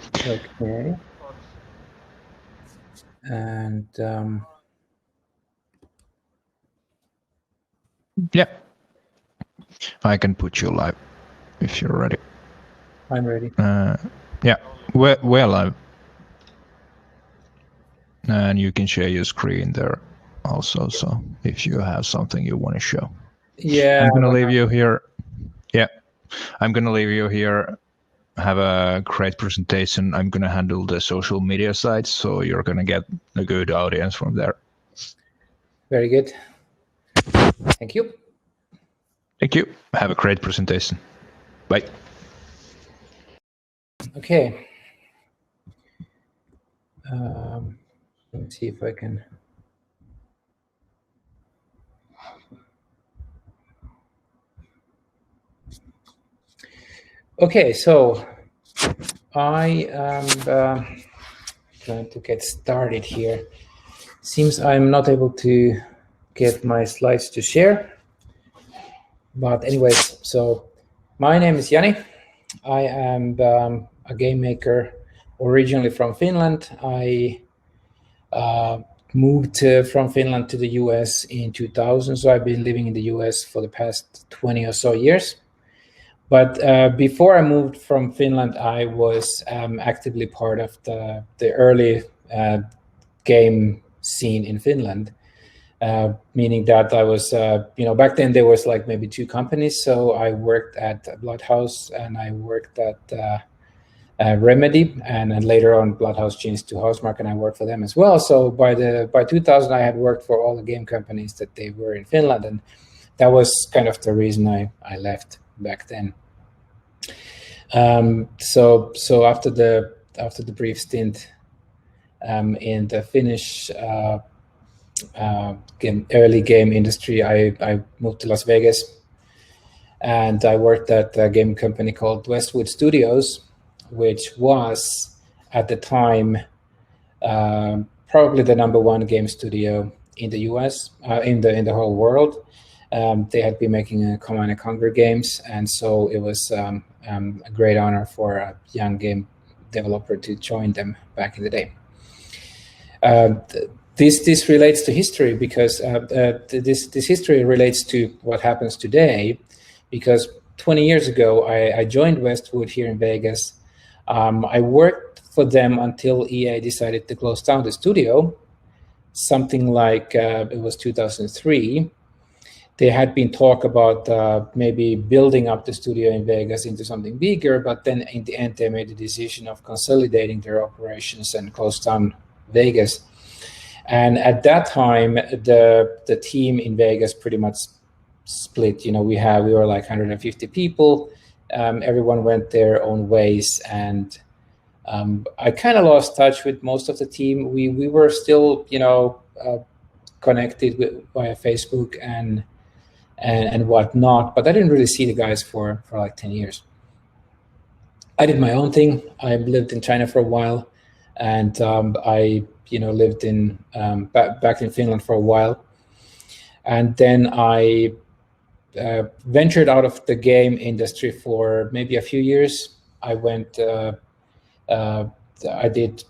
Okay. And yeah, I can put you live if you're ready. I'm ready. Yeah, we're live. And you can share your screen there also, so if you have something you want to show. Yeah. I'm gonna leave you here. Yeah, I'm gonna leave you here. Have a great presentation. I'm gonna handle the social media sites, so you're gonna get a good audience from there. Very good. Thank you. Thank you. Have a great presentation. Bye. Okay. Let's see if I can. Okay, so I am trying to get started here. Seems I'm not able to get my slides to share. But anyways, so my name is Jani. I am a game maker originally from Finland. I moved from Finland to the US in 2000, so I've been living in the US for the past 20 or so years. But before I moved from Finland, I was actively part of the early game scene in Finland, meaning that I was, back then there was like maybe two companies. So I worked at Bloodhouse and I worked at Remedy, and then later on Bloodhouse changed to Housemarque, and I worked for them as well. So by 2000, I had worked for all the game companies that they were in Finland, and that was kind of the reason I left back then. So after the brief stint in the Finnish early game industry, I moved to Las Vegas, and I worked at a game company called Westwood Studios, which was at the time probably the #1 game studio in the US, in the whole world. They had been making Command and Conquer games, and so it was a great honor for a young game developer to join them back in the day. This relates to history because this history relates to what happens today, because 20 years ago I joined Westwood here in Vegas. I worked for them until EA decided to close down the studio, something like it was 2003. There had been talk about maybe building up the studio in Vegas into something bigger, but then in the end they made the decision of consolidating their operations and closed down Vegas. And at that time, the team in Vegas pretty much split. We were like 150 people. Everyone went their own ways, and I kind of lost touch with most of the team. We were still, connected via Facebook and whatnot, but I didn't really see the guys for like 10 years. I did my own thing. I lived in China for a while, and I lived in back in Finland for a while, and then I ventured out of the game industry for maybe a few years. I went. I did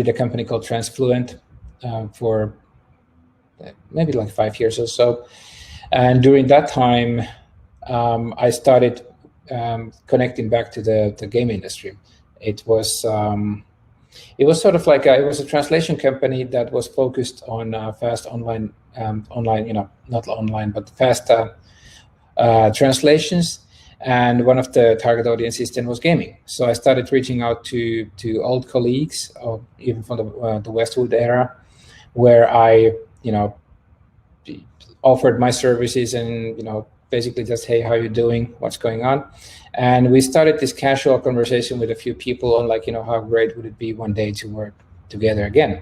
a company called Transfluent for maybe like 5 years or so, and during that time, I started connecting back to the game industry. It was sort of like it was a translation company that was focused on fast online, not online, but fast translations. And one of the target audiences then was gaming. So I started reaching out to old colleagues, even from the Westwood era, where I, offered my services and, basically just, hey, how you doing? What's going on? And we started this casual conversation with a few people on like, how great would it be one day to work together again?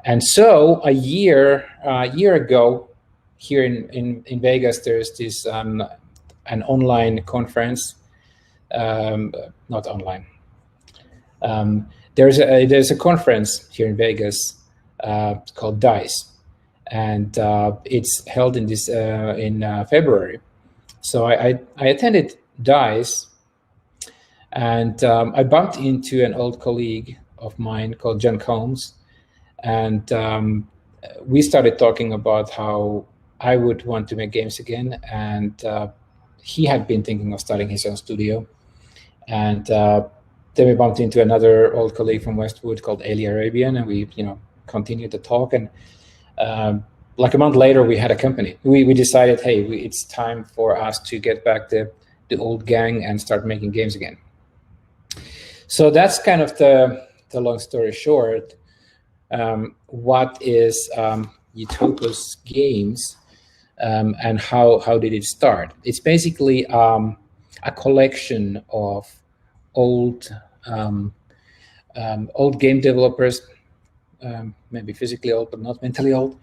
And so a year ago, here in Vegas, there's this an online conference, not online. There's a conference here in Vegas called DICE, and it's held in February. So I attended DICE, And I bumped into an old colleague of mine called John Combs, and we started talking about how I would want to make games again, and he had been thinking of starting his own studio. And then we bumped into another old colleague from Westwood called Ali Arabian, and we continued to talk. And like a month later, we had a company. We decided, hey, it's time for us to get back the old gang and start making games again. So that's kind of the long story short. What is Utopos Games, and how did it start? It's basically a collection of old game developers, maybe physically old but not mentally old,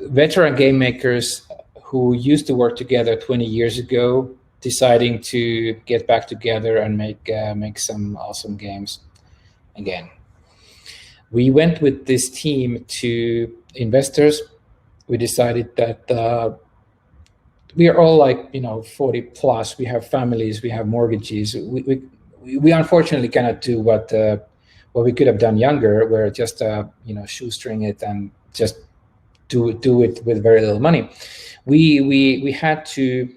veteran game makers who used to work together 20 years ago, deciding to get back together and make some awesome games again. We went with this team to investors. We decided that we are all like 40 plus. We have families, we have mortgages. We unfortunately cannot do what we could have done younger, where just shoestring it and just do it with very little money. We had to.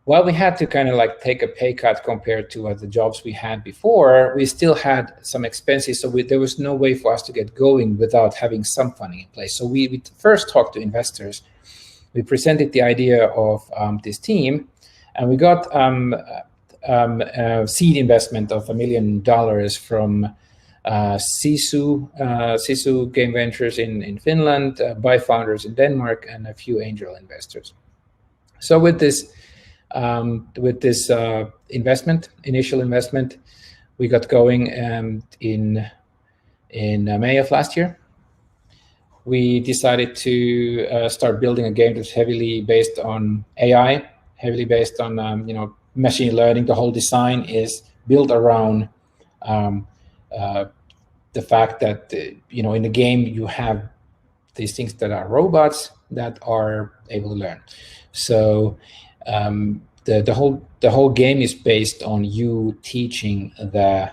While we had to kind of like take a pay cut compared to the jobs we had before, we still had some expenses. So there was no way for us to get going without having some funding in place. So we first talked to investors. We presented the idea of this team, and we got a seed investment of $1 million from Sisu Game Ventures in Finland, Buy Founders in Denmark, and a few angel investors. So with this initial investment, we got going in May of last year. We decided to start building a game that's heavily based on AI, heavily based on machine learning. The whole design is built around the fact that in the game you have these things that are robots that are able to learn. So the whole game is based on you teaching the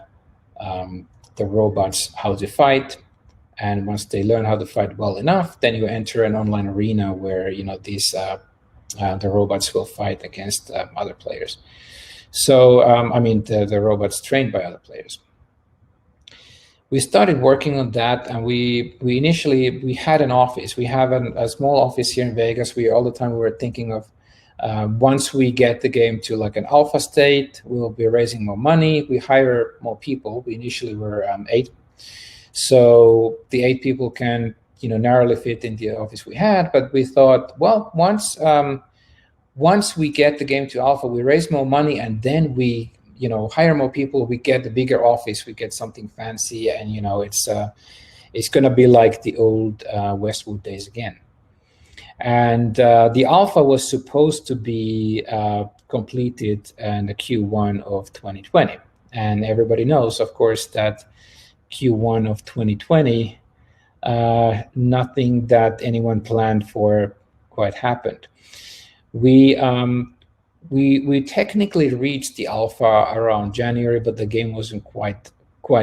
robots how to fight, and once they learn how to fight well enough, then you enter an online arena where these the robots will fight against other players. So the robots trained by other players. We started working on that, and we initially had an office. We have a small office here in Vegas. All the time we were thinking of once we get the game to like an alpha state, we'll be raising more money. We hire more people. We initially were 8, so the 8 people can narrowly fit in the office we had. But we thought, well, once we get the game to alpha, we raise more money, and then we hire more people. We get a bigger office. We get something fancy, and it's gonna be like the old Westwood days again. And the alpha was supposed to be completed in the Q1 of 2020. And everybody knows, of course, that Q1 of 2020, nothing that anyone planned for quite happened. We technically reached the alpha around January, but the game wasn't quite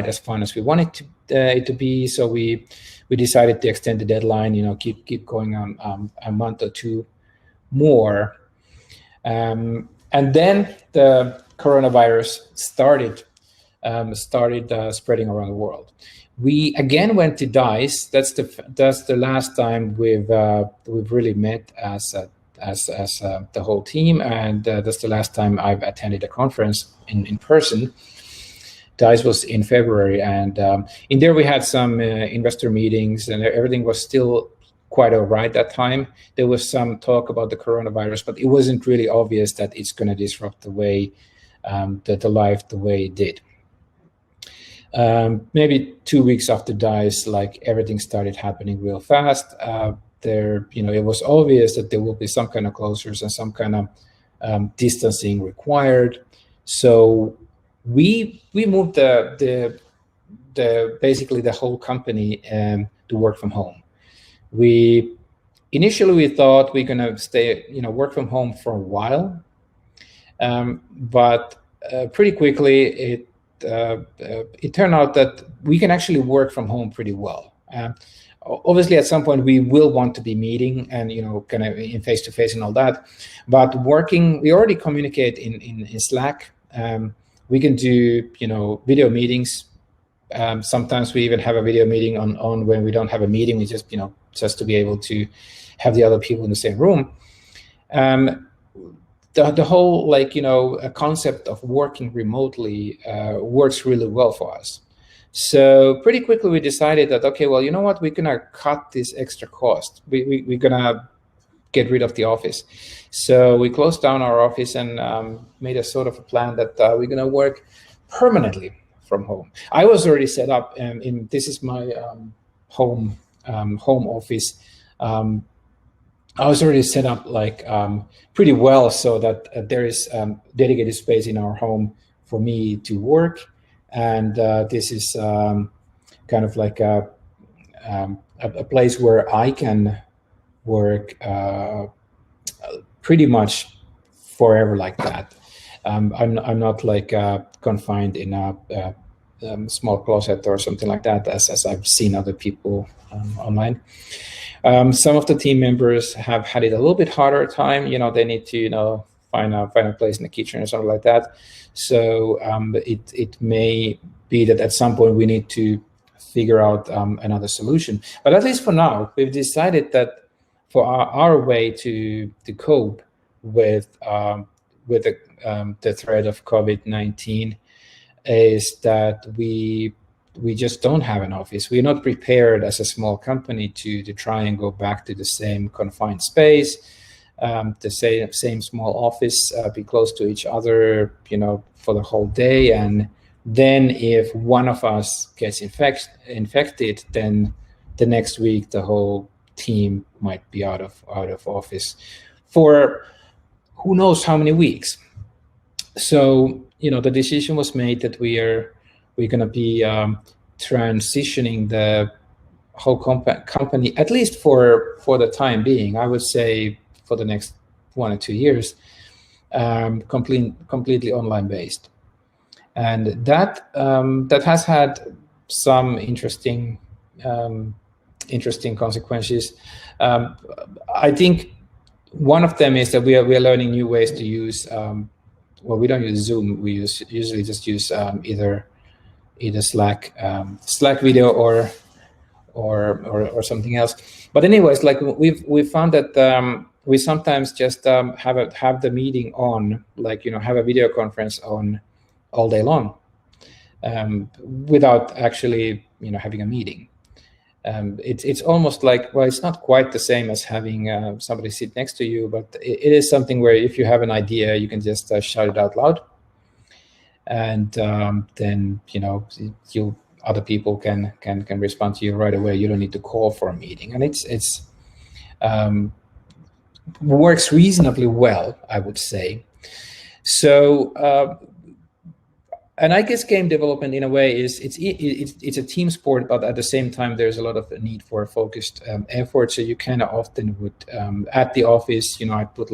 as fun as we wanted it to be. So we decided to extend the deadline, keep going on a month or two more. And then the coronavirus started spreading around the world. We again went to DICE. That's the last time we've really met as the whole team, and that's the last time I've attended a conference in person. DICE was in February, and in there we had some investor meetings, and everything was still quite all right that time. There was some talk about the coronavirus, but it wasn't really obvious that it's going to disrupt the way the life the way it did. Maybe 2 weeks after DICE, like everything started happening real fast. It was obvious that there will be some kind of closures and some kind of distancing required. So we moved basically the whole company to work from home. Initially we thought we're gonna stay, work from home for a while, but pretty quickly it turned out that we can actually work from home pretty well. Obviously, at some point we will want to be meeting and kind of in face-to-face and all that. But working, we already communicate in Slack. We can do video meetings. Sometimes we even have a video meeting on when we don't have a meeting. We just just to be able to have the other people in the same room. The whole a concept of working remotely works really well for us. So pretty quickly we decided that, okay, well, you know what, we're gonna cut this extra cost. We're gonna get rid of the office. So we closed down our office and made a sort of a plan that we're gonna work permanently from home. I was already set up, this is my home office. I was already set up pretty well so that there is dedicated space in our home for me to work. And this is kind of like a place where I can work pretty much forever like that. I'm not confined in a small closet or something like that, as I've seen other people online. Some of the team members have had it a little bit harder time. They need to find a place in the kitchen or something like that. So it may be that at some point we need to figure out another solution. But at least for now, we've decided that for our way to cope with the threat of COVID-19 is that we just don't have an office. We're not prepared as a small company to try and go back to the same confined space, the same small office, be close to each other, for the whole day. And then if one of us gets infected, then the next week the whole team might be out of office for who knows how many weeks. So the decision was made that we're going to be transitioning the whole company, at least for the time being, I would say for the next 1 or 2 years, completely online based. And that has had some interesting consequences. I think one of them is that we are learning new ways to use. Well, we don't use Zoom. We usually just use either Slack video or something else. But anyways, we've found that we sometimes just have the meeting on, have a video conference on all day long, without actually having a meeting. It's almost like, well, it's not quite the same as having somebody sit next to you, but it is something where if you have an idea, you can just shout it out loud, and then other people can respond to you right away. You don't need to call for a meeting, and it's works reasonably well, I would say. So. And I guess game development, in a way, it's a team sport, but at the same time, there's a lot of need for focused effort. So you kind of often would, at the office, I put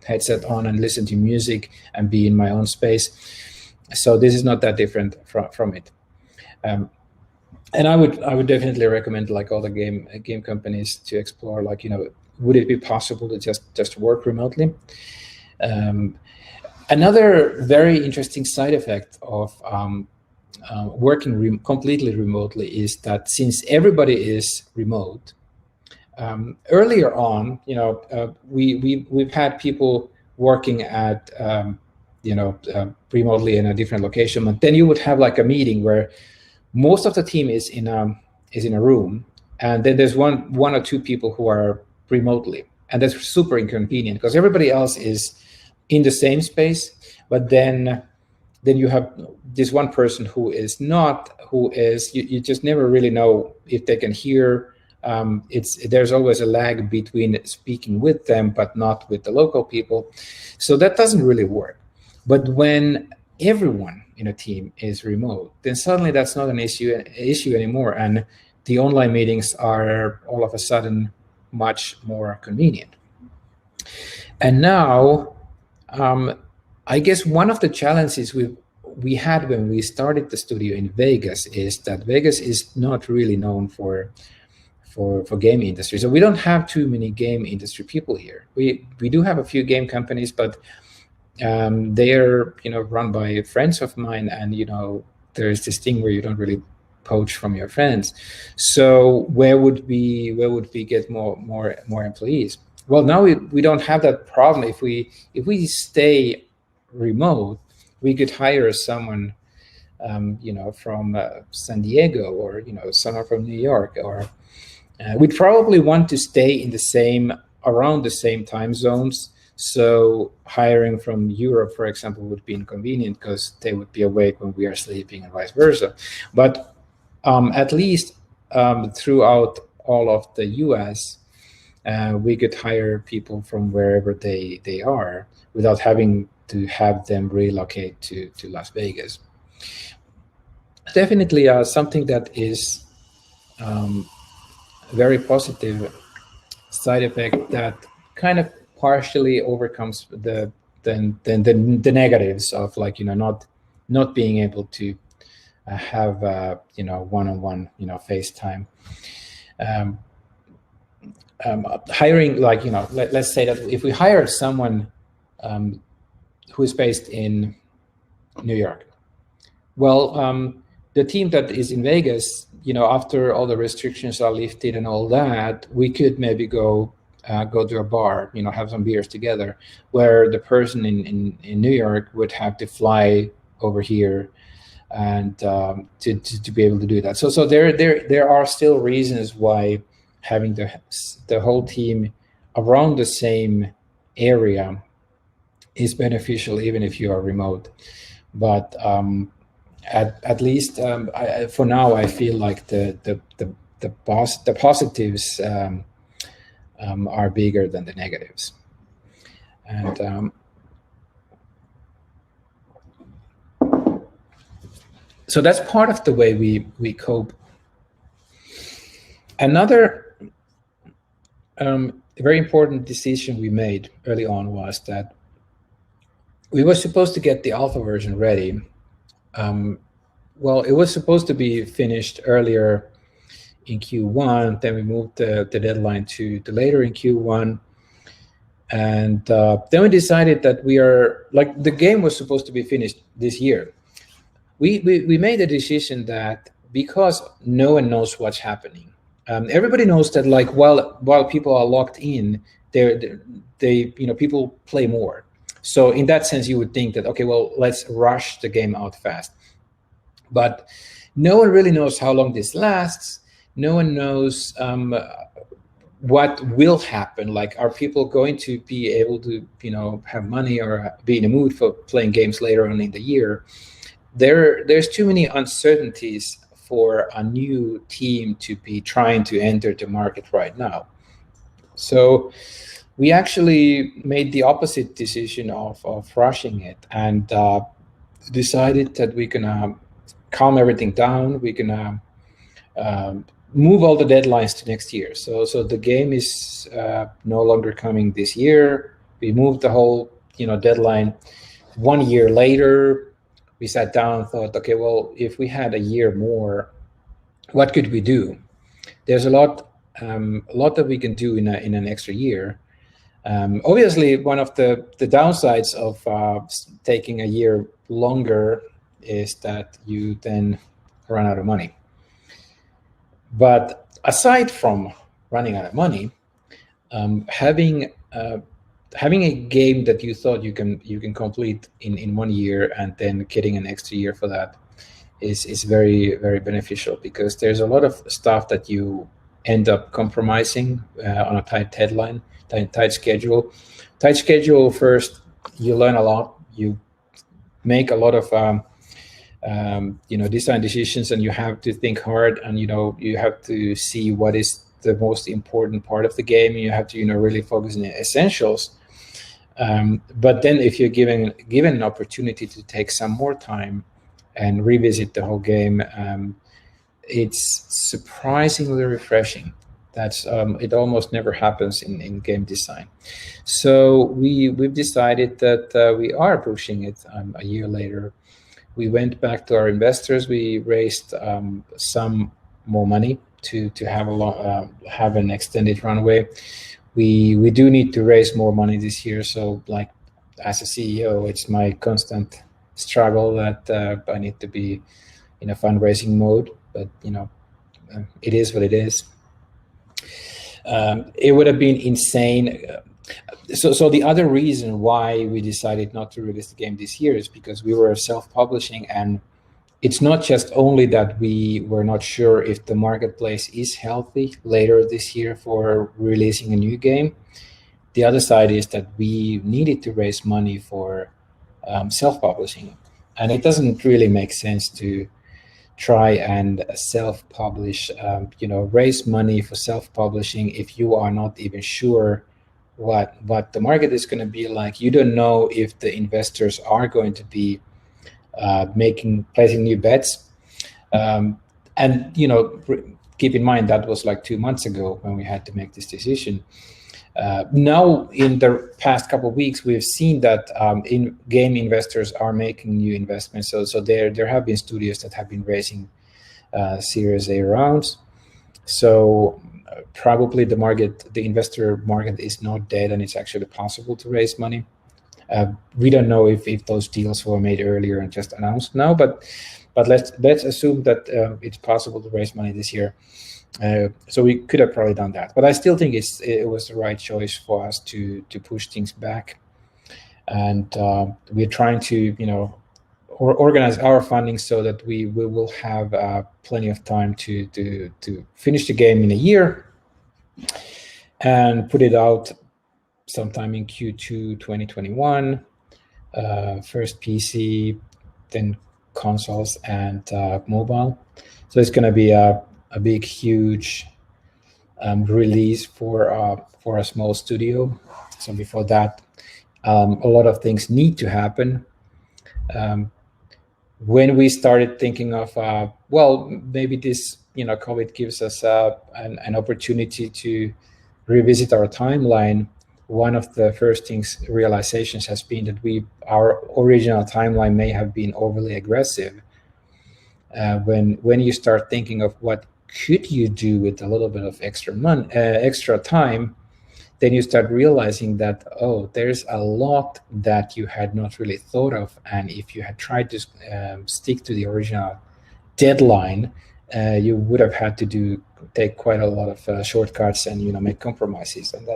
headset on and listen to music and be in my own space. So this is not that different from it. And I would definitely recommend all the game companies to explore would it be possible to just work remotely? Another very interesting side effect of working completely remotely is that since everybody is remote, earlier on, we've had people working at remotely in a different location, but then you would have a meeting where most of the team is in a room, and then there's one or two people who are remotely, and that's super inconvenient because everybody else is in the same space, but then you have this one person who is you just never really know if they can hear. There's always a lag between speaking with them but not with the local people, so that doesn't really work. But when everyone in a team is remote, then suddenly that's not an issue anymore, and the online meetings are all of a sudden much more convenient. And now I guess one of the challenges we had when we started the studio in Vegas is that Vegas is not really known for game industry. So we don't have too many game industry people here. We do have a few game companies, but they are run by friends of mine, and there's this thing where you don't really poach from your friends. So where would we get more employees? Well, now we don't have that problem. If we stay remote, we could hire someone from San Diego, or someone from New York, or we'd probably want to stay in around the same time zones. So hiring from Europe, for example, would be inconvenient because they would be awake when we are sleeping, and vice versa. But at least throughout all of the US, we could hire people from wherever they are without having to have them relocate to Las Vegas. Definitely something that is very positive side effect that kind of partially overcomes the negatives of not being able to have one-on-one FaceTime. Hiring, let's say that if we hire someone who is based in New York, well, the team that is in Vegas, after all the restrictions are lifted and all that, we could maybe go to a bar, have some beers together, where the person in New York would have to fly over here and to be able to do that. So there are still reasons why having the whole team around the same area is beneficial, even if you are remote. But at least for now, I feel like the positives are bigger than the negatives. And so that's part of the way we cope. Another very important decision we made early on was that we were supposed to get the alpha version ready. Well, it was supposed to be finished earlier in Q1, then we moved the deadline to later in Q1. And then we decided that the game was supposed to be finished this year. We made a decision that because no one knows what's happening, everybody knows that while people are locked in, people play more. So in that sense, you would think that, okay, well, let's rush the game out fast. But no one really knows how long this lasts. No one knows what will happen. Are people going to be able to, have money or be in a mood for playing games later on in the year? There's too many uncertainties for a new team to be trying to enter the market right now. So we actually made the opposite decision of rushing it, and decided that we're gonna calm everything down. We're gonna move all the deadlines to next year. So the game is no longer coming this year. We moved the whole deadline 1 year later. We sat down and thought, okay, well, if we had a year more, what could we do? There's a lot that we can do in an extra year. Obviously, one of the downsides of taking a year longer is that you then run out of money. But aside from running out of money, having a game that you thought you can complete in 1 year and then getting an extra year for that is very, very beneficial, because there's a lot of stuff that you end up compromising on a tight deadline, tight schedule. Tight schedule first, you learn a lot. You make a lot of design decisions, and you have to think hard, and you have to see what is the most important part of the game. You have to really focus on the essentials. But then if you're given an opportunity to take some more time and revisit the whole game, it's surprisingly refreshing. That's it almost never happens in game design. So we've decided that we are pushing it a year later. We went back to our investors. We raised some more money to have an extended runway. We do need to raise more money this year. So like as a CEO, it's my constant struggle that I need to be in a fundraising mode. But it is what it is. It would have been insane. So the other reason why we decided not to release the game this year is because we were self-publishing, and it's not just only that we were not sure if the marketplace is healthy later this year for releasing a new game. The other side is that we needed to raise money for self-publishing, and it doesn't really make sense to try and self-publish, raise money for self-publishing if you are not even sure what the market is going to be like. You don't know if the investors are going to be placing new bets. And keep in mind that was like 2 months ago when we had to make this decision. Now, in the past couple of weeks, we've seen that game investors are making new investments. So there have been studios that have been raising Series A rounds. So probably the investor market is not dead, and it's actually possible to raise money. We don't know if those deals were made earlier and just announced now, but let's assume that it's possible to raise money this year. So we could have probably done that, but I still think it was the right choice for us to push things back, and we're trying to organize our funding so that we will have plenty of time to finish the game in a year and put it out sometime in Q2 2021. First PC, then consoles and mobile. So it's going to be a big, huge release for a small studio. So before that, a lot of things need to happen. When we started thinking of, maybe this, COVID gives us an opportunity to revisit our timeline. One of the first realizations has been that our original timeline may have been overly aggressive. When you start thinking of what could you do with a little bit of extra time, then you start realizing that, there's a lot that you had not really thought of. And if you had tried to stick to the original deadline, you would have had to take quite a lot of shortcuts and make compromises. And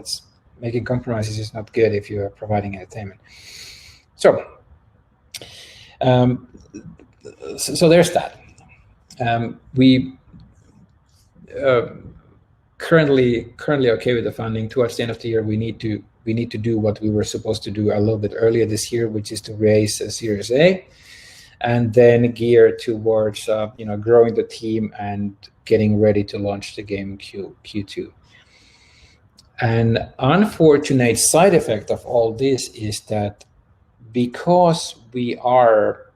making compromises is not good if you are providing entertainment. So there's that. We currently okay with the funding. Towards the end of the year, we need to do what we were supposed to do a little bit earlier this year, which is to raise a Series A, and then gear towards growing the team and getting ready to launch the game in Q2. An unfortunate side effect of all this is that because we are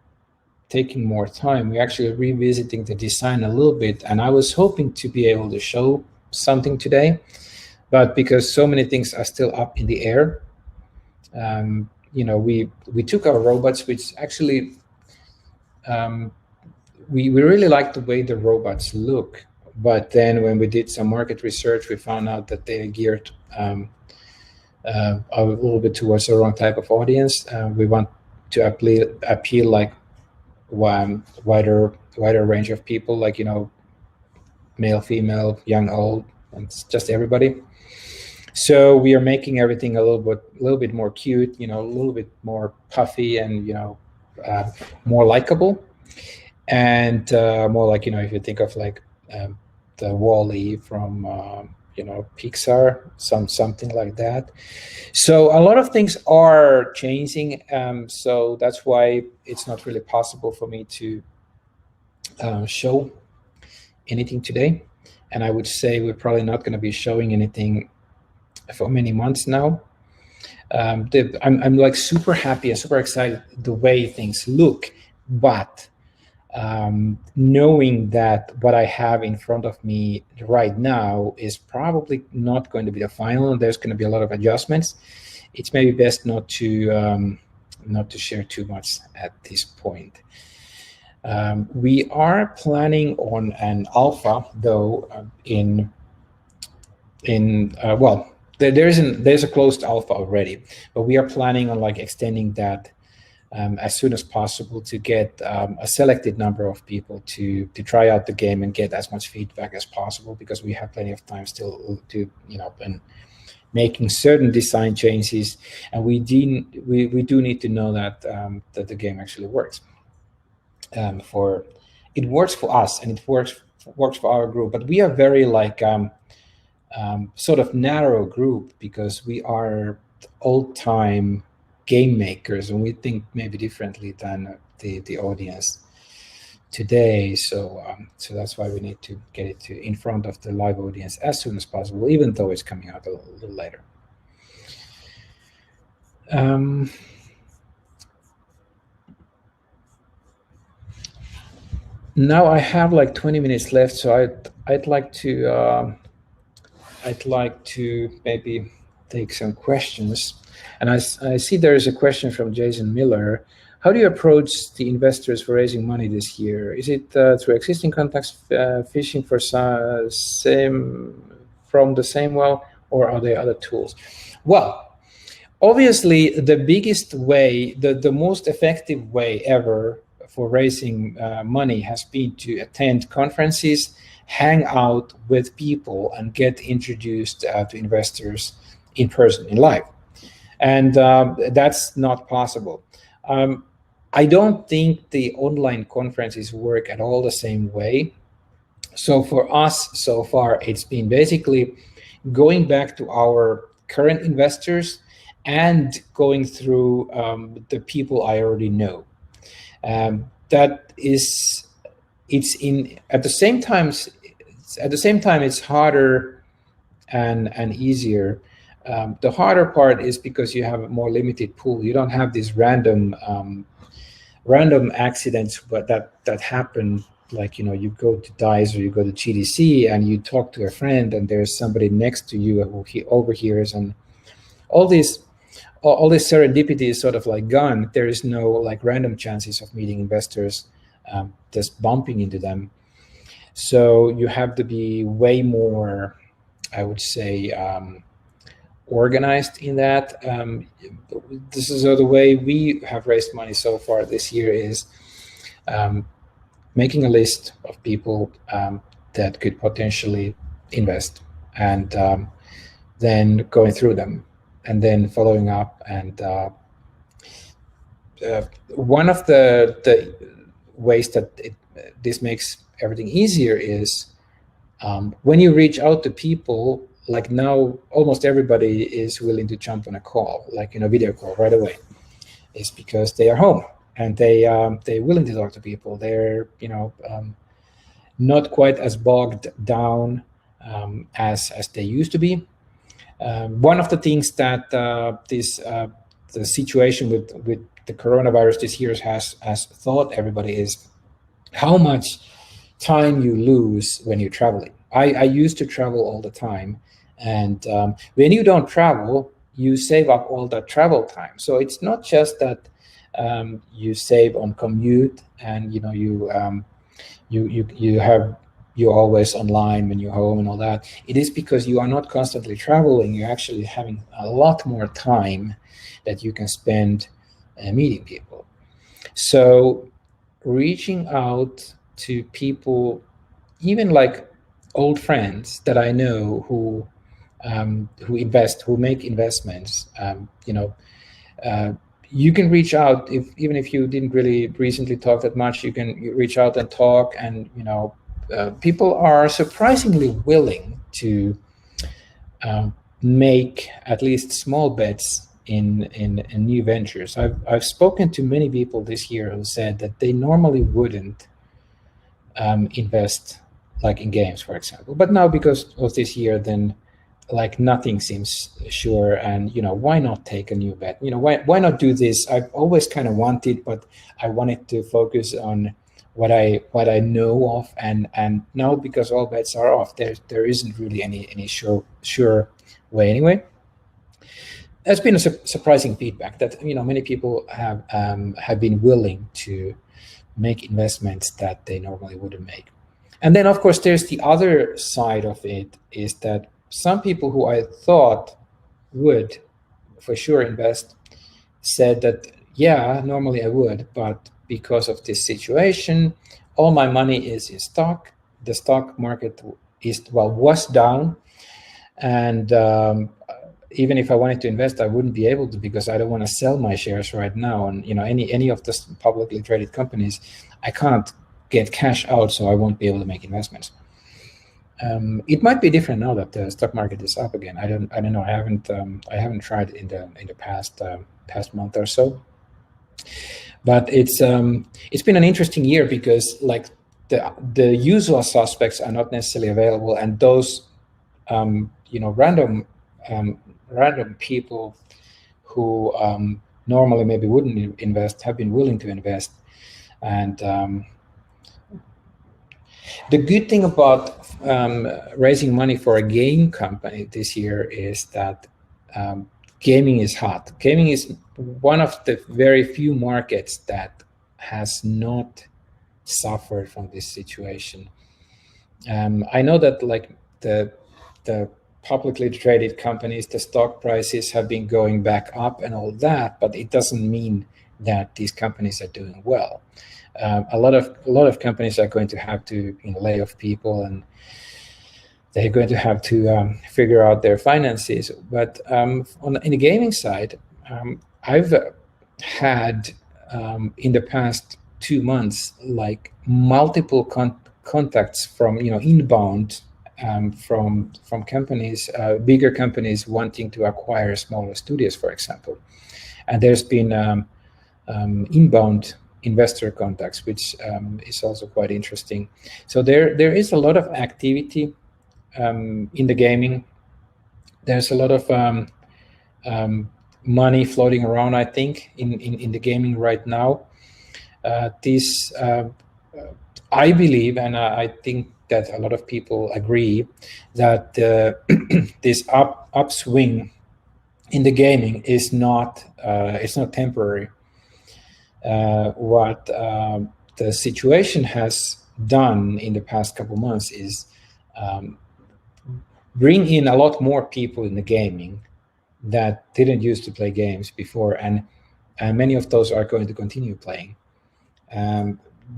taking more time, we're actually revisiting the design a little bit, and I was hoping to be able to show something today, but because so many things are still up in the air, we took our robots, which actually we really like the way the robots look, but then when we did some market research, we found out that they're geared a little bit towards the wrong type of audience. We want to appeal like wider range of people, like male, female, young, old, and just everybody. So we are making everything a little bit more cute, a little bit more puffy, and more likable, and more like if you think of like the Wall-E from Pixar, something like that. So a lot of things are changing, so that's why it's not really possible for me to show anything today, and I would say we're probably not going to be showing anything for many months now. I'm like super happy and super excited the way things look, but knowing that what I have in front of me right now is probably not going to be the final, and there's going to be a lot of adjustments. It's maybe best not to share too much at this point. We are planning on an alpha, though, well, there's a closed alpha already, but we are planning on like extending that as soon as possible to get a selected number of people to try out the game and get as much feedback as possible, because we have plenty of time still to, and making certain design changes, and we do need to know that that the game actually works. It works for us and it works for our group, but we are very like sort of narrow group, because we are old-time game makers and we think maybe differently than the audience today. So that's why we need to get it in front of the live audience as soon as possible, even though it's coming out a little later. Now I have like 20 minutes left, so I'd like to maybe take some questions. And I see there is a question from Jason Miller. How do you approach the investors for raising money this year? Is it through existing contacts, fishing for from the same well, or are there other tools? Well, obviously, the biggest way, the most effective way ever for raising money has been to attend conferences, hang out with people, and get introduced to investors in person, in live. And that's not possible. I don't think the online conferences work at all the same way. So for us, so far, it's been basically going back to our current investors and going through the people I already know. That is, at the same time, it's harder and easier. The harder part is because you have a more limited pool. You don't have these random accidents, but that happen. Like, you go to DICE or you go to GDC and you talk to a friend, and there's somebody next to you who he overhears, and all this serendipity is sort of like gone. There is no like random chances of meeting investors, just bumping into them. So you have to be way more, I would say, organized in that. This is the way we have raised money so far this year, is making a list of people that could potentially invest, and then going through them, and then following up. And one of the ways that this makes everything easier is when you reach out to people. Like now, almost everybody is willing to jump on a call, like video call right away. It's because they are home and they're willing to talk to people. They're not quite as bogged down as they used to be. One of the things that the situation with the coronavirus this year has taught everybody is how much time you lose when you're traveling. I used to travel all the time, and when you don't travel, you save up all that travel time. So it's not just that you save on commute, and you're always online when you're home and all that. It is because you are not constantly traveling. You're actually having a lot more time that you can spend meeting people. So reaching out to people, even like old friends that I know who make investments, you can reach out. Even if you didn't really recently talk that much, you can reach out and talk, and people are surprisingly willing to make at least small bets in new ventures. I've spoken to many people this year who said that they normally wouldn't invest like in games, for example, but now because of this year, then like nothing seems sure, and why not take a new bet? Why not do this? I've always kind of wanted, but I wanted to focus on what I know of, and now because all bets are off, there isn't really any sure way anyway. That's been a surprising feedback that many people have been willing to make investments that they normally wouldn't make. And then of course there's the other side of it, is that some people who I thought would for sure invest said that, yeah, normally I would, but because of this situation, all my money is in stock. The stock market was down, and even if I wanted to invest, I wouldn't be able to, because I don't want to sell my shares right now. And any of the publicly traded companies, I can't get cash out, so I won't be able to make investments. It might be different now that the stock market is up again. I don't know. I haven't tried in the past month or so. But it's been an interesting year, because like the usual suspects are not necessarily available, and those random people who normally maybe wouldn't invest have been willing to invest. And the good thing about raising money for a game company this year is that gaming is hot. Gaming is one of the very few markets that has not suffered from this situation. I know that like the publicly traded companies, the stock prices have been going back up and all that, but it doesn't mean that these companies are doing well. A lot of companies are going to have to lay off people, and they're going to have to figure out their finances. But in the gaming side, I've had in the past 2 months like multiple contacts from inbound from companies, bigger companies wanting to acquire smaller studios, for example. And there's been inbound investor contacts, which is also quite interesting. So there is a lot of activity in the gaming. There's a lot of money floating around, I think, in the gaming right now. I believe, and I think that a lot of people agree, that this upswing in the gaming is not temporary. What the situation has done in the past couple months is bring in a lot more people in the gaming that didn't used to play games before, and many of those are going to continue playing.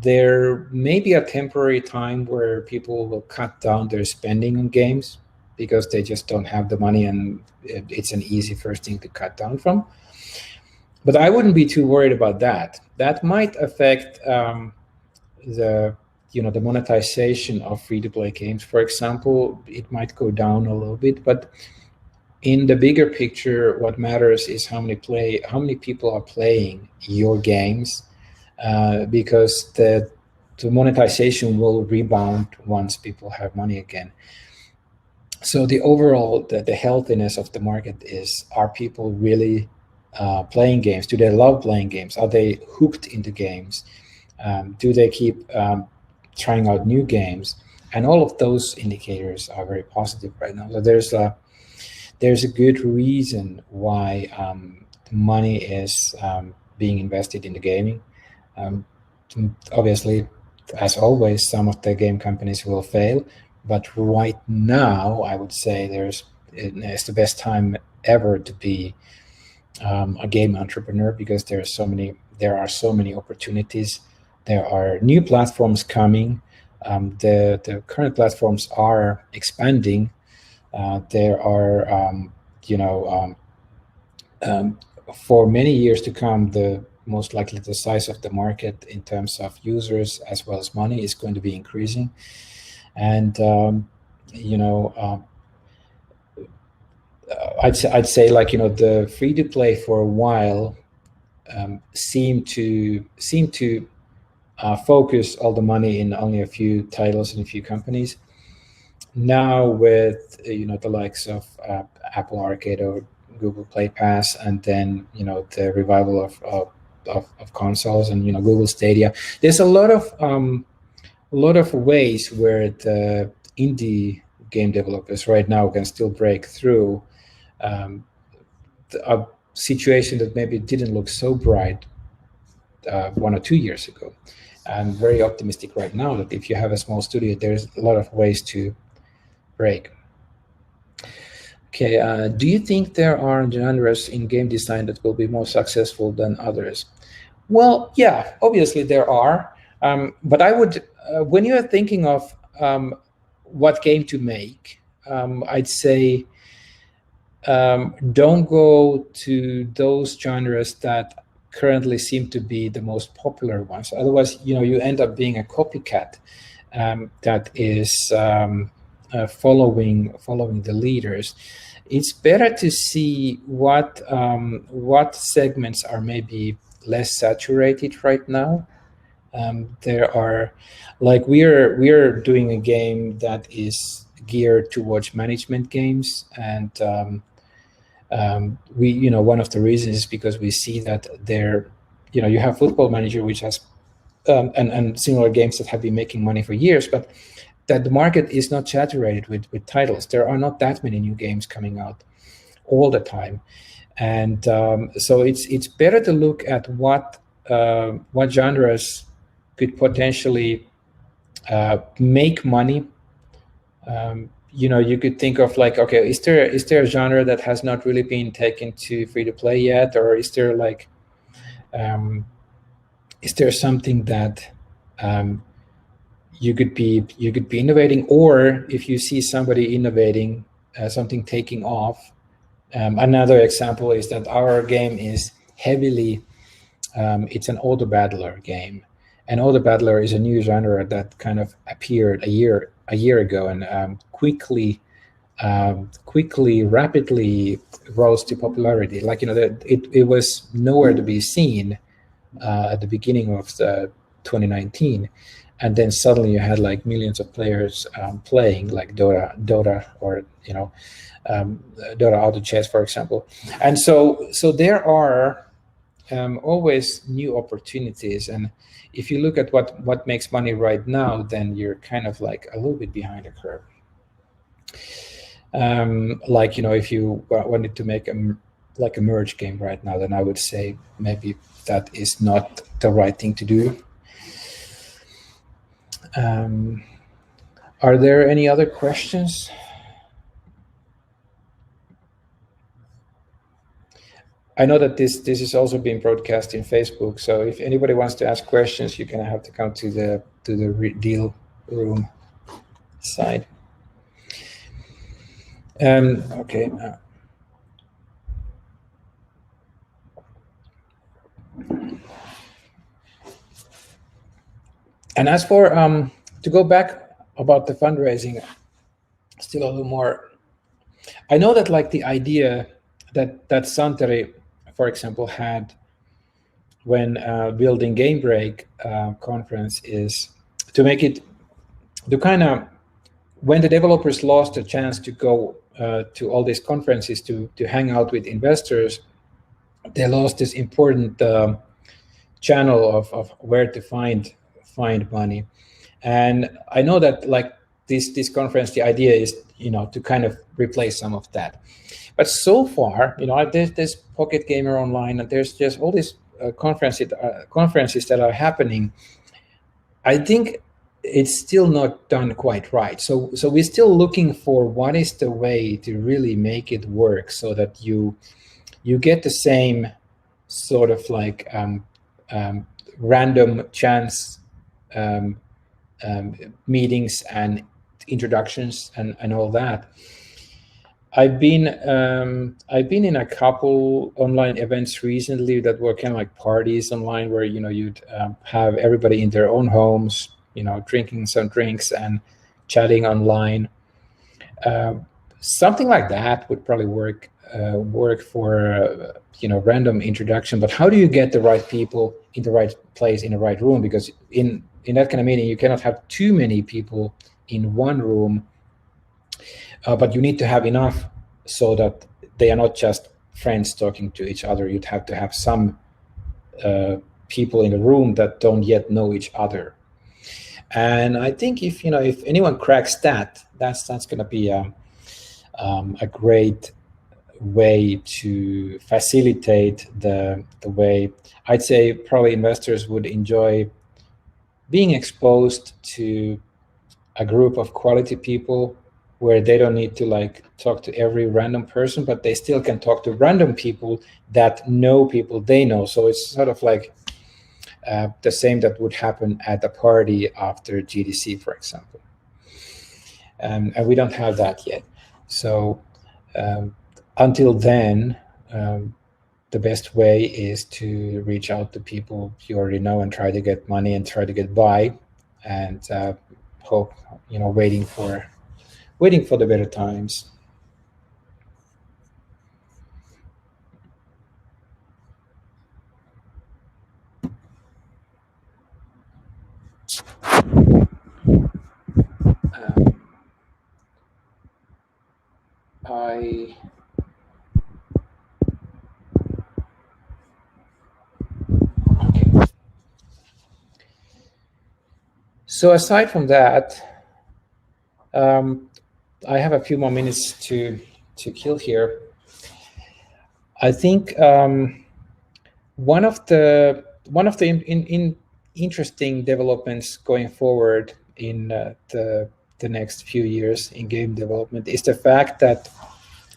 There may be a temporary time where people will cut down their spending on games because they just don't have the money, and it's an easy first thing to cut down from. But I wouldn't be too worried about that. That might affect the monetization of free-to-play games, for example. It might go down a little bit, but in the bigger picture, what matters is how many people are playing your games, because the monetization will rebound once people have money again. So the overall, the healthiness of the market is: are people really playing games? Do they love playing games? Are they hooked into games? Do they keep trying out new games? And all of those indicators are very positive right now. So there's a good reason why money is being invested in the gaming. Obviously, as always, some of the game companies will fail, but right now I would say it's the best time ever to be a game entrepreneur, because there are so many opportunities. There are new platforms coming. The current platforms are expanding. There are for many years to come, most likely the size of the market in terms of users as well as money is going to be increasing. And I'd say like the free to play for a while seem to focus all the money in only a few titles and a few companies. Now with the likes of Apple Arcade or Google Play Pass, and then the revival of of consoles, and Google Stadia. There's a lot of ways where the indie game developers right now can still break through a situation that maybe didn't look so bright 1 or 2 years ago. I'm very optimistic right now that if you have a small studio, there's a lot of ways to break. Okay, do you think there are genres in game design that will be more successful than others? Well, yeah, obviously there are. But I would, when you're thinking of what game to make, I'd say don't go to those genres that currently seem to be the most popular ones. Otherwise, you end up being a copycat that is following the leaders. It's better to see what segments are maybe less saturated right now. There are, like, we're doing a game that is geared towards management games, and we, one of the reasons is because we see that there, you have Football Manager, which has and similar games that have been making money for years, but that the market is not saturated with titles. There are not that many new games coming out all the time, and so it's better to look at what genres could potentially make money. You could think of, like, okay, is there a genre that has not really been taken to free to play yet, or is there is there something that you could be innovating, or if you see somebody innovating something taking off. Another example is that our game is heavily it's an auto battler game, and auto battler is a new genre that kind of appeared a year ago, and quickly rapidly rose to popularity. Like, it was nowhere to be seen at the beginning of 2019, and then suddenly you had like millions of players playing, like Dota, or Dota Auto Chess, for example. And so there are always new opportunities, and if you look at what makes money right now, then you're kind of like a little bit behind the curve. Like, if you wanted to make a merge game right now, then I would say maybe that is not the right thing to do. Are there any other questions? I know that this is also being broadcast in Facebook, so if anybody wants to ask questions, you're gonna have to come to the deal room side. Okay. And as for to go back about the fundraising, still a little more. I know that, like, the idea that Santeri, for example, had when building GameBreak conference is to make it, to kind of, when the developers lost a chance to go to all these conferences to hang out with investors, they lost this important channel of where to find money. And I know that, like, this conference, the idea is, to kind of replace some of that. But so far, there's Pocket Gamer Online, and there's just all these conferences that are happening. I think it's still not done quite right. So we're still looking for what is the way to really make it work, so that you get the same sort of like random chance meetings and introductions and all that. I've been in a couple online events recently that were kind of like parties online, where you'd have everybody in their own homes, drinking some drinks and chatting online. Something like that would probably work for random introduction. But how do you get the right people in the right place in the right room? Because in that kind of meeting, you cannot have too many people in one room. But you need to have enough so that they are not just friends talking to each other. You'd have to have some people in the room that don't yet know each other. And I think if anyone cracks that, that's going to be a great way to facilitate the way, I'd say, probably investors would enjoy being exposed to a group of quality people where they don't need to like talk to every random person, but they still can talk to random people that know people they know. So it's sort of like the same that would happen at a party after GDC, for example. And we don't have that yet. So until then, the best way is to reach out to people you already know and try to get money and try to get by, and hope, waiting for the better times. So aside from that, I have a few more minutes to kill here. I think one of the interesting developments going forward in the next few years in game development is the fact that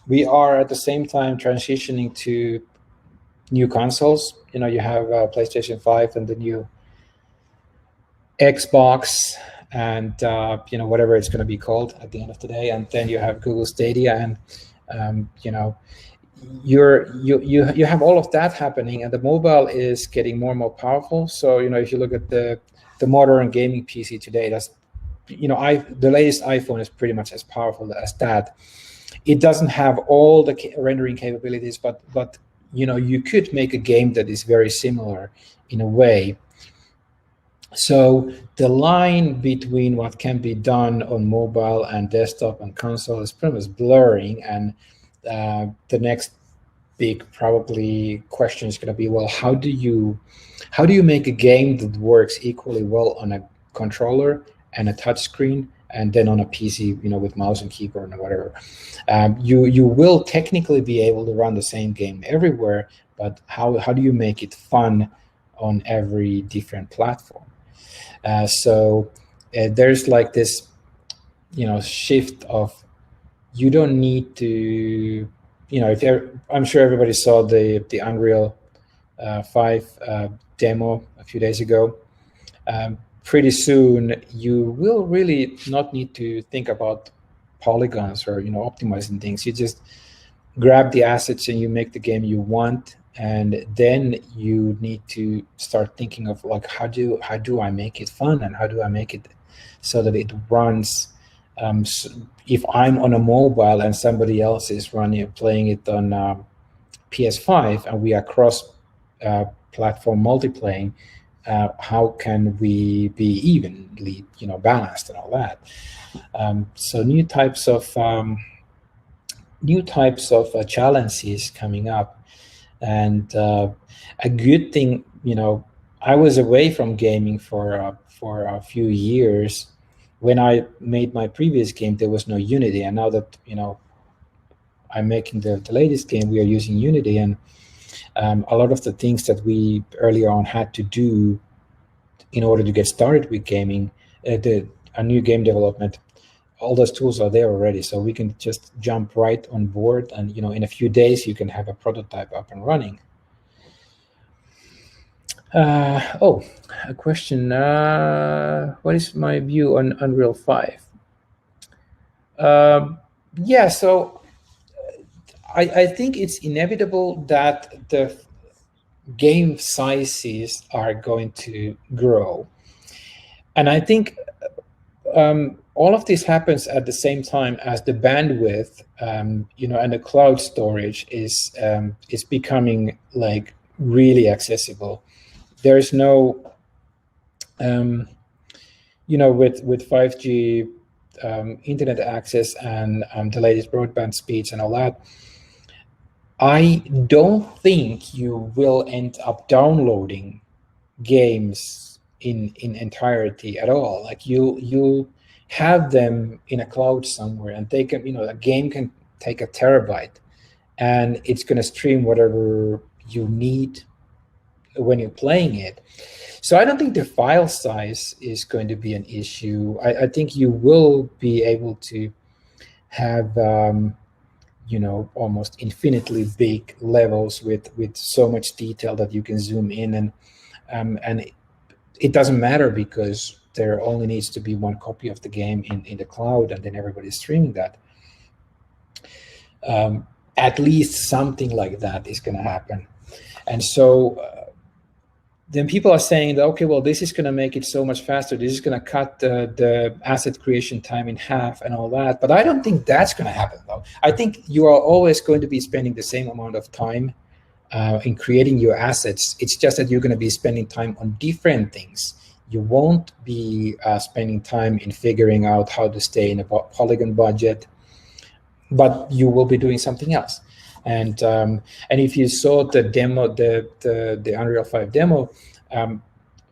we are at the same time transitioning to new consoles. You have PlayStation 5 and the new Xbox, and whatever it's going to be called at the end of the day, and then you have Google Stadia, and you have all of that happening, and the mobile is getting more and more powerful. So if you look at the modern gaming PC today, that's the latest iPhone is pretty much as powerful as that. It doesn't have all the rendering capabilities, but you could make a game that is very similar in a way. So the line between what can be done on mobile and desktop and console is pretty much blurring, and the next big probably question is going to be, well, how do you make a game that works equally well on a controller and a touch screen, and then on a PC, with mouse and keyboard and whatever? You will technically be able to run the same game everywhere, but how do you make it fun on every different platform? So there's like this, shift of, you don't need to, I'm sure everybody saw the Unreal 5 demo a few days ago. Pretty soon, you will really not need to think about polygons or optimizing things. You just grab the assets and you make the game you want, and then you need to start thinking of like, how do I make it fun, and how do I make it so that it runs. So if I'm on a mobile and somebody else is playing it on PS5, and we are cross platform multiplaying, how can we be evenly balanced and all that? So new types of challenges coming up. And a good thing, I was away from gaming for a few years. When I made my previous game, there was no Unity, and now that I'm making the latest game, we are using Unity, and a lot of the things that we earlier on had to do in order to get started with gaming, a new game development, all those tools are there already, so we can just jump right on board, and in a few days you can have a prototype up and running. A question. What is my view on Unreal 5? Yeah, so I think it's inevitable that the game sizes are going to grow, and I think all of this happens at the same time as the bandwidth, and the cloud storage is becoming like really accessible. There is no, with 5G internet access and the latest broadband speeds and all that, I don't think you will end up downloading games in entirety at all. Like you have them in a cloud somewhere, and they can, a game can take a terabyte, and it's going to stream whatever you need when you're playing it. So I don't think the file size is going to be an issue. I think you will be able to have almost infinitely big levels with so much detail that you can zoom in, and it doesn't matter because there only needs to be one copy of the game in the cloud, and then everybody's streaming that. At least something like that is going to happen. And so then people are saying that, okay, well, this is going to make it so much faster. This is going to cut the asset creation time in half and all that. But I don't think that's going to happen, though. I think you are always going to be spending the same amount of time in creating your assets. It's just that you're going to be spending time on different things. You won't be spending time in figuring out how to stay in a polygon budget, but you will be doing something else. And if you saw the demo, the Unreal 5 demo,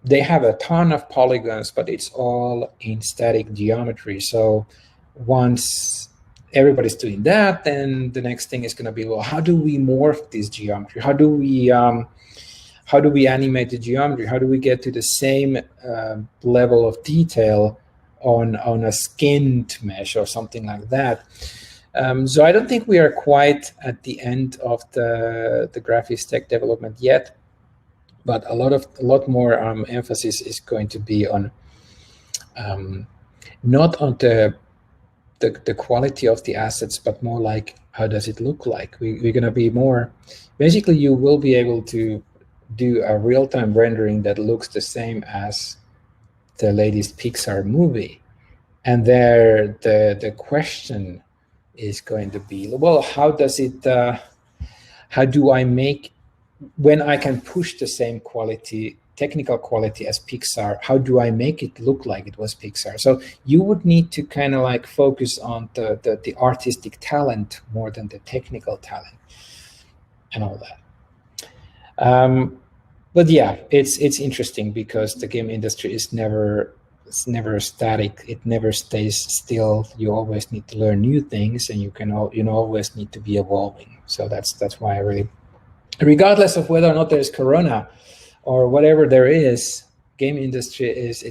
they have a ton of polygons, but it's all in static geometry. So once everybody's doing that, then the next thing is going to be, well, how do we morph this geometry? How do we animate the geometry? How do we get to the same level of detail on a skinned mesh or something like that? So I don't think we are quite at the end of the graphics tech development yet, but a lot more emphasis is going to be on not on the quality of the assets, but more like how does it look like. We're going to be more, basically you will be able to do a real-time rendering that looks the same as the latest Pixar movie, and there the question is going to be, well, how do I make, when I can push the same technical quality as Pixar, how do I make it look like it was Pixar? So you would need to kind of like focus on the artistic talent more than the technical talent and all that. But yeah, it's interesting because the game industry is never static. It never stays still. You always need to learn new things, and you always need to be evolving. So that's why I really, regardless of whether or not there's Corona or whatever there is, game industry it's